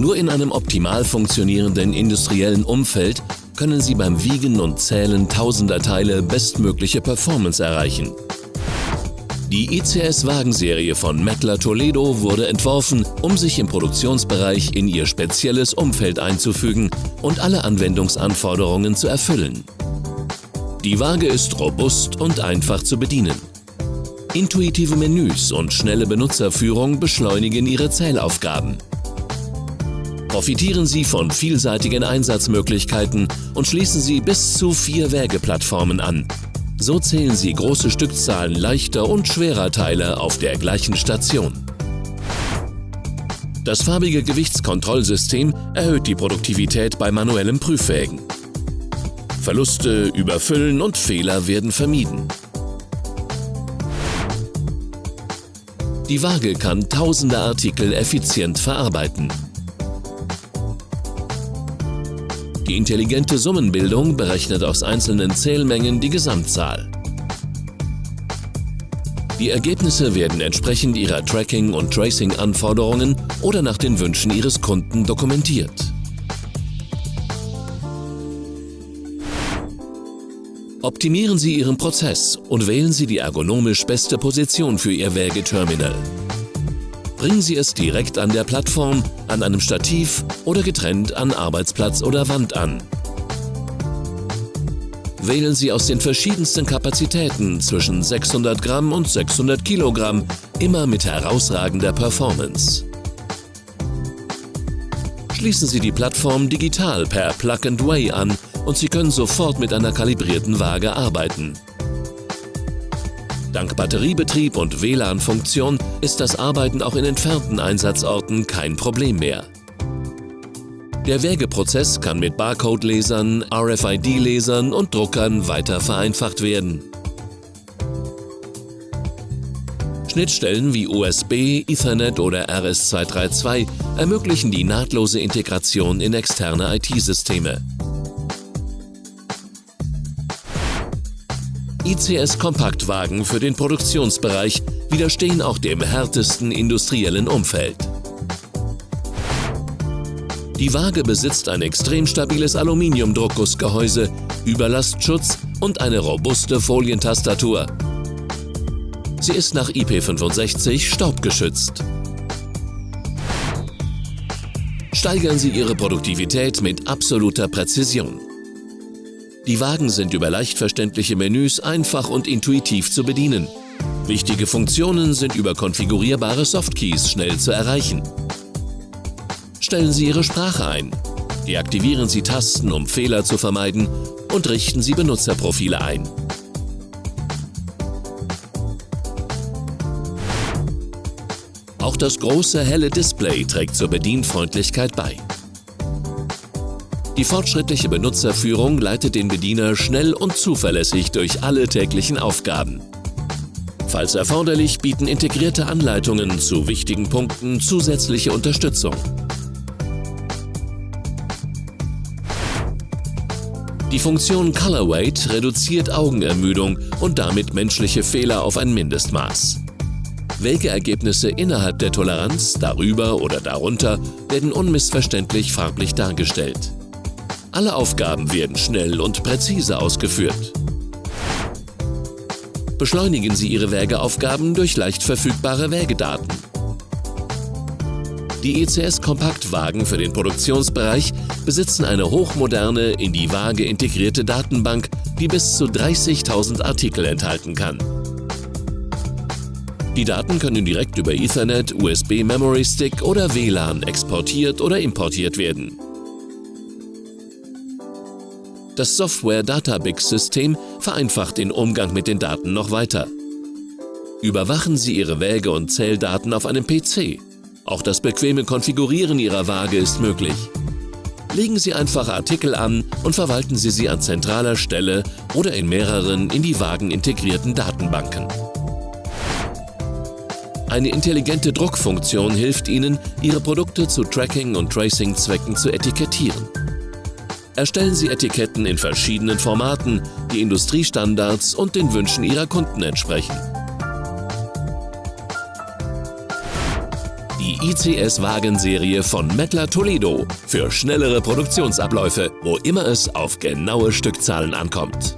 Nur in einem optimal funktionierenden industriellen Umfeld können Sie beim Wiegen und Zählen tausender Teile bestmögliche Performance erreichen. Die ICS-Wagenserie von Mettler Toledo wurde entworfen, um sich im Produktionsbereich in ihr spezielles Umfeld einzufügen und alle Anwendungsanforderungen zu erfüllen. Die Waage ist robust und einfach zu bedienen. Intuitive Menüs und schnelle Benutzerführung beschleunigen Ihre Zählaufgaben. Profitieren Sie von vielseitigen Einsatzmöglichkeiten und schließen Sie bis zu 4 Wägeplattformen an. So zählen Sie große Stückzahlen leichter und schwerer Teile auf der gleichen Station. Das farbige Gewichtskontrollsystem erhöht die Produktivität bei manuellem Prüfwägen. Verluste, Überfüllen und Fehler werden vermieden. Die Waage kann tausende Artikel effizient verarbeiten. Die intelligente Summenbildung berechnet aus einzelnen Zählmengen die Gesamtzahl. Die Ergebnisse werden entsprechend Ihrer Tracking- und Tracing-Anforderungen oder nach den Wünschen Ihres Kunden dokumentiert. Optimieren Sie Ihren Prozess und wählen Sie die ergonomisch beste Position für Ihr Wägeterminal. Bringen Sie es direkt an der Plattform, an einem Stativ oder getrennt an Arbeitsplatz oder Wand an. Wählen Sie aus den verschiedensten Kapazitäten zwischen 600 Gramm und 600 Kilogramm, immer mit herausragender Performance. Schließen Sie die Plattform digital per Plug-and-Weigh an und Sie können sofort mit einer kalibrierten Waage arbeiten. Dank Batteriebetrieb und WLAN-Funktion ist das Arbeiten auch in entfernten Einsatzorten kein Problem mehr. Der Wägeprozess kann mit Barcode-Lesern, RFID-Lesern und Druckern weiter vereinfacht werden. Schnittstellen wie USB, Ethernet oder RS232 ermöglichen die nahtlose Integration in externe IT-Systeme. ICS-Kompaktwagen für den Produktionsbereich widerstehen auch dem härtesten industriellen Umfeld. Die Waage besitzt ein extrem stabiles Aluminiumdruckgussgehäuse, Überlastschutz und eine robuste Folientastatur. Sie ist nach IP65 staubgeschützt. Steigern Sie Ihre Produktivität mit absoluter Präzision. Die Wagen sind über leicht verständliche Menüs einfach und intuitiv zu bedienen. Wichtige Funktionen sind über konfigurierbare Softkeys schnell zu erreichen. Stellen Sie Ihre Sprache ein, deaktivieren Sie Tasten, um Fehler zu vermeiden, und richten Sie Benutzerprofile ein. Auch das große, helle Display trägt zur Bedienfreundlichkeit bei. Die fortschrittliche Benutzerführung leitet den Bediener schnell und zuverlässig durch alle täglichen Aufgaben. Falls erforderlich, bieten integrierte Anleitungen zu wichtigen Punkten zusätzliche Unterstützung. Die Funktion Color Weight reduziert Augenermüdung und damit menschliche Fehler auf ein Mindestmaß. Wägeergebnisse innerhalb der Toleranz, darüber oder darunter, werden unmissverständlich farblich dargestellt. Alle Aufgaben werden schnell und präzise ausgeführt. Beschleunigen Sie Ihre Wägeaufgaben durch leicht verfügbare Wägedaten. Die ICS-Kompaktwagen für den Produktionsbereich besitzen eine hochmoderne, in die Waage integrierte Datenbank, die bis zu 30.000 Artikel enthalten kann. Die Daten können direkt über Ethernet, USB Memory Stick oder WLAN exportiert oder importiert werden. Das Software-Databix-System vereinfacht den Umgang mit den Daten noch weiter. Überwachen Sie Ihre Wäge- und Zähldaten auf einem PC. Auch das bequeme Konfigurieren Ihrer Waage ist möglich. Legen Sie einfach Artikel an und verwalten Sie sie an zentraler Stelle oder in mehreren in die Wagen integrierten Datenbanken. Eine intelligente Druckfunktion hilft Ihnen, Ihre Produkte zu Tracking- und Tracing-Zwecken zu etikettieren. Erstellen Sie Etiketten in verschiedenen Formaten, die Industriestandards und den Wünschen Ihrer Kunden entsprechen. Die ICS-Wagenserie von Mettler Toledo für schnellere Produktionsabläufe, wo immer es auf genaue Stückzahlen ankommt.